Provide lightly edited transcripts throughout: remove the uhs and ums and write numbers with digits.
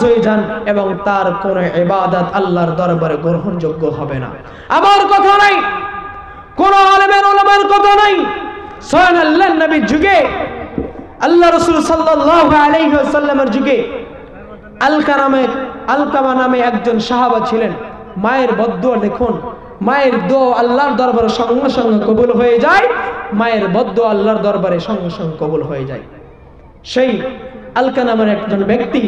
হয়ে যান এবং তার কোনো ইবাদত আল্লাহর দরবারে গ্রহণযোগ্য হবে না। আমার কথা নাই, কোন আলেমের ওলামার কথা নাই। স্বয়ং আল্লাহর নবীর যুগে, আল্লাহ রাসূল সাল্লাল্লাহু আলাইহি ওয়াসাল্লামের যুগে আলকামা নামে একজন সাহাবা ছিলেন। মায়ের বদদুয়া দেখুন, মায়ের দোয়া আল্লাহর দরবারে সঙ্গে সঙ্গে কবুল হয়ে যায়। মায়ের বদদুয়া আল্লাহর দরবারে সঙ্গে সঙ্গে কবুল হয়ে যায়। সেই আলকা নামের একজন ব্যক্তি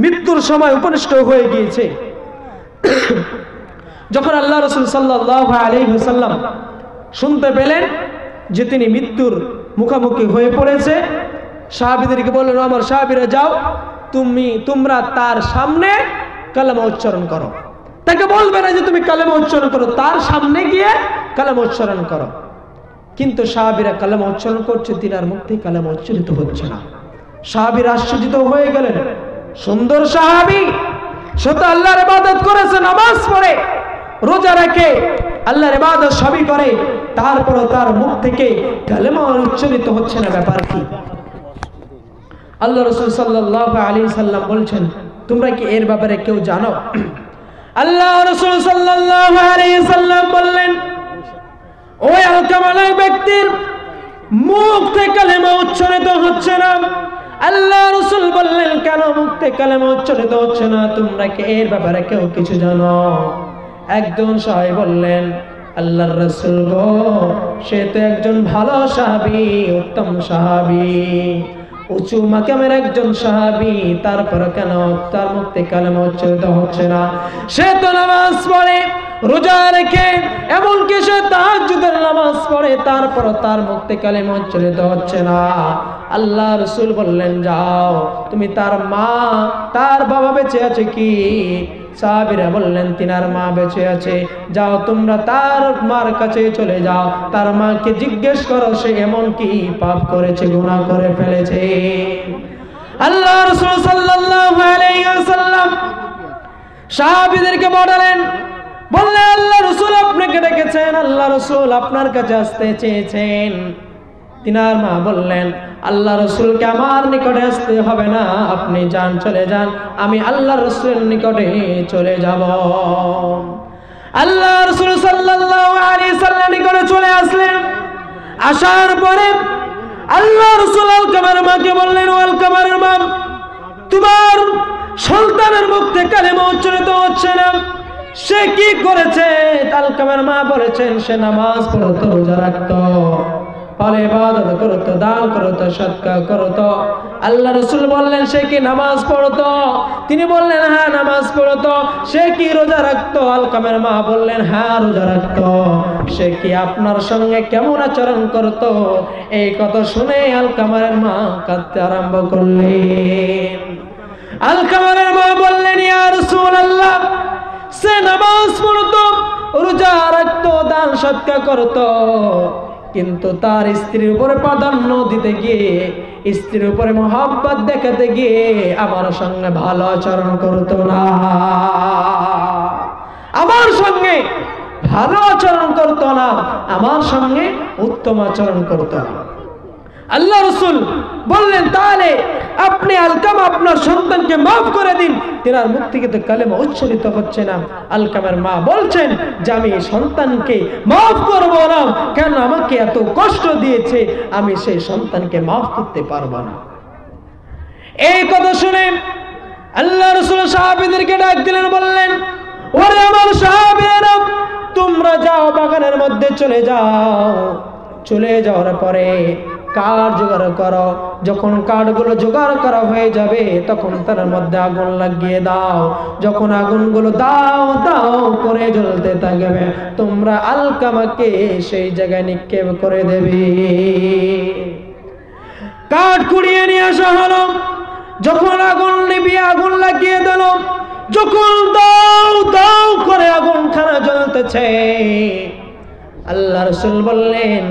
মৃত্যুর সময় উপনিষ্ঠ হয়ে গিয়েছে। যখন আল্লাহ রাসূল সাল্লাল্লাহু আলাইহি ওয়াসাল্লাম শুনতে পেলেন যে তিনি মৃত্যুর মুখোমুখি হয়ে পড়েছে, সাহাবীদেরকে বললেন, আমার সাহাবীরা যাও, তোমরা তার সামনে কালেমা উচ্চারণ করো। তাকে বলবে না যে তুমি কালেমা উচ্চারণ করো, তার সামনে গিয়ে কালেমা উচ্চারণ করো। কিন্তু সাহাবীরা কালেমা উচ্চারণ করছে, তিনার মুখ থেকে কালেমা উচ্চারিত হচ্ছে না। সাহাবীরা আশ্চর্যিত হয়ে গেলেন। সুন্দর সাহাবী, সে তো আল্লাহর ইবাদত করেছে, নামাজ পড়ে, রোজা রাখে, আল্লাহর ইবাদত সবই করে, তারপরও তার মুখ থেকে কালেমা উচ্চারিত হচ্ছে না, ব্যাপার কি? আল্লাহ রাসূল সাল্লাল্লাহু আলাইহি সাল্লাম বলছেন, তোমরা কি এর ব্যাপারে কেউ জানো? আল্লাহ রাসূল সাল্লাল্লাহু আলাইহি সাল্লাম বললেন, ওই আলকামার ব্যক্তির মুখ থেকে কালেমা উচ্চারিত হচ্ছে না। আল্লাহ রাসূল বললেন, কেন মুখ থেকে কালেমা উচ্চারিত হচ্ছে না? তোমরা কি এর ব্যাপারে কেউ কিছু জানো? একজন সাহাবী বললেন, আল্লাহর রাসূল গো, সে তো একজন ভালো সাহাবী, উত্তম সাহাবী, উঁচু মাকামের একজন সাহাবী, তারপর কেন তার মুখ থেকে কালেমা উচ্চারিত হচ্ছে না? সে তো নামাজ পড়ে, রোজা রেখে, এমনকি সে তাহাজ্জুদের নামাজ পড়ে, তারপর তার মুখ থেকে কালেমা উচ্চারিত হচ্ছে না। আল্লাহ রাসূল বললেন, যাও, তুমি তার মা, তার বাবা বেঁচে আছে কি? সাহাবীরা বললেন, তিনার মা বেঁচে আছে। যাও, তোমরা তার মার কাছে চলে যাও, তার মাকে জিজ্ঞেস করো সে এমন কি পাপ করেছে, গুনাহ করে ফেলেছে। আল্লাহ রাসূল সাল্লাল্লাহু আলাইহি ওয়াসাল্লাম সাহাবীদেরকে বললেন, আল্লাহ রাসূল আপনাকে ডেকেছেন, আল্লাহ রাসূল আপনার কাছে আসতে চেয়েছেন। তিনার মা বললেন, আল্লাহ রাসূলকে আমার নিকটে আসতে হবে না, আপনি যান, চলে যান, আমি আল্লাহ রাসূলের নিকটে চলে যাব। আল্লাহ রাসূল সাল্লাল্লাহু আলাইহি সাল্লাম নিকটে চলে আসলেন। আসার পরে আল্লাহ রাসূল আলকামার মাকে বললেন, ও আলকামার মা, তোমার সন্তানের মুখ থেকে কালেমা উচ্চারিত হচ্ছে না, সে কি করেছে? আলকামার মা বলেছেন, সে নামাজ পড়তো, রোজা রাখতো, ফলে ইবাদত করতো, দান করতো, সদকা করতো। আল্লাহ রাসূল বললেন, সে কি নামাজ পড়তো? তিনি বললেন, হ্যাঁ নামাজ পড়তো। সে কি রোজা রাখতো? আলকামার মা বললেন, হ্যাঁ রোজা রাখতো। সে কি আপনার সঙ্গে কেমন আচরণ করতো? এই কথা শুনে আলকামার মা কাঁদতে আরম্ভ করলেন। আলকামার মা বললেন, ইয়া রাসূলুল্লাহ, সে নামাজ পড়তো, রোজা রাখতো, দান সদকা করতো, কিন্তু তার স্ত্রীর উপরে প্রাধান্য দিতে গিয়ে, স্ত্রীর উপরে মহব্বত দেখাতে গিয়ে আমার সঙ্গে ভালো আচরণ করতো না, আমার সঙ্গে ভালো আচরণ করতো না, আমার সঙ্গে উত্তম আচরণ করতো না। আল্লাহ রাসূল বললেন, তাহলে আপনি আলকামা আপনার সন্তানকে মাফ করে দিন, তিনার মুখ থেকে তো কালেমা উচ্চারিত হচ্ছে না। আলকামার মা বলছেন যে আমি সন্তানকে মাফ করব না, কেন আমাকে এত কষ্ট দিয়েছে, আমি সেই সন্তানকে মাফ করতে পারবো না। এই কথা শুনে আল্লাহ রাসূল সাহাবীদেরকে ডাক দিলেন, বললেন, ওরে আমার সাহাবীরা, তোমরা যাও, বাগানের মধ্যে চলে যাও, চলে যাওয়ার পরে কাঠ জোগাড় করো, যখন কাঠগুলো জোগাড় করা হয়ে যাবে তখন তার মধ্যে আগুন লাগিয়ে দাও, যখন আগুনগুলো দাও দাও করে জ্বলতে থাকবে, তোমরা আলকামাকে সেই জায়গায় নিক্ষেপ করে দেবে। কাঠ কুড়িয়ে নিয়ে আসা হলো, যখন আগুন নিভিয়ে আগুন লাগিয়ে দিল, যখন দাও দাও করে আগুন খানা জ্বলতেছে, আল্লাহ রাসূল বললেন,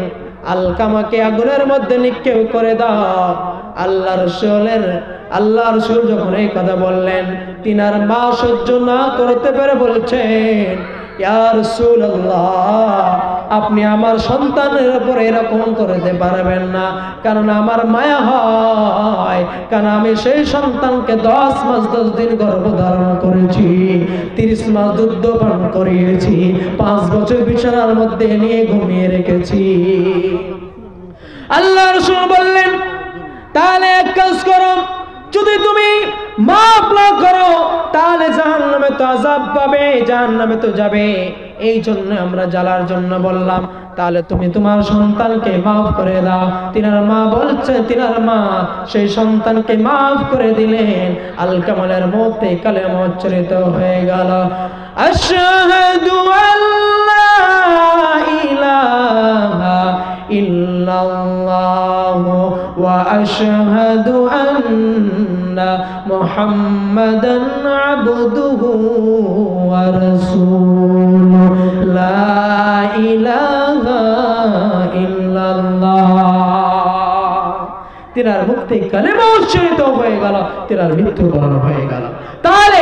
আলকামাকে আগুনের মধ্যে নিক্ষেপ করে দাও। আল্লাহ রাসূল যখন এই কথা বললেন, তিনার মা সহ্য না করতে পেরে বলছেন, ইয়া রাসূলুল্লাহ, আপনি আমার সন্তানের উপর এরকম করতে পারবেন না, কারণ আমার মায়া হয়, কারণ আমি সেই সন্তানকে 10 মাস 10 দিন গর্ভধারণ করেছি, 30 মাস দুধ পান করিয়েছি, 5 বছর বিছানার মধ্যে নিয়ে ঘুমিয়ে রেখেছি। আল্লাহ রাসূল বললেন, তাহলে এক কাজ করো, যদি তুমি মাফ না করো তাহলে জাহান্নামে তো আযাব পাবে, জাহান্নামে তো যাবে। এই জন্য আমরা জ্বালার জন্য বললাম, তাহলে তুমি তোমার সন্তানকে মাফ করে দাও। তিনার মা বলছে, তিনার মা সেই সন্তানকে মাফ করে দিলেন। আল কামালের মধ্যে কালেমা উচ্চারিত হয়ে গেল, আশহাদু আল্লা ইলাহা ইল্লাল্লাহু ওয়া আশহাদু আন্না মুহাম্মাদান আবদুহু ওয়া রাসূলুহু লা ইলাহা ইল্লাল্লাহ। তিনার মুখ থেকে কালেমা উচ্চারিত হয়ে গেল, তিনার মৃত্যুবরণ হয়ে গেল। তাহলে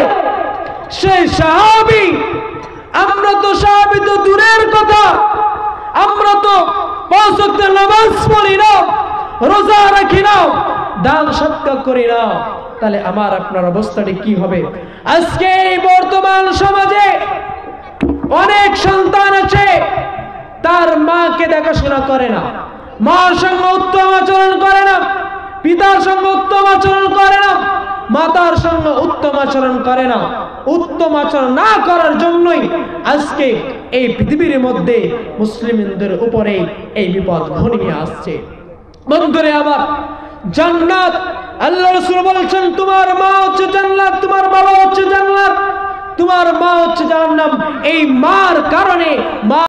সেই সাহাবী, আমরা তো সাহাবী তো দূরের কথা, আমরা তো 5 ওয়াক্ত নামাজ পড়ি না, রোজা রাখি না, দান সদকা করি না, তাহলে আমার আপনার অবস্থাটি কি হবে? আজকে এই বর্তমান সমাজে অনেক সন্তান আছে, তার মাকে দেখাশোনা করে না, মার সঙ্গে উত্তম আচরণ করে না, পিতার সঙ্গে উত্তম আচরণ করে না, মাতার সঙ্গে উত্তম আচরণ করে না। উত্তম আচরণ না করার জন্যই আজকে এই পৃথিবীর মধ্যে মুসলিমদের উপরে এই বিপদ ঘনিয়ে আসছে। বন্ধুরে আমার, জান্নাত, আল্লাহ রাসূল বলেছেন, তোমার মা হচ্ছে জান্নাত, তোমার বাবা হচ্ছে জান্নাত, তোমার মা হচ্ছে জাহান্নাম। এই মার কারণে মা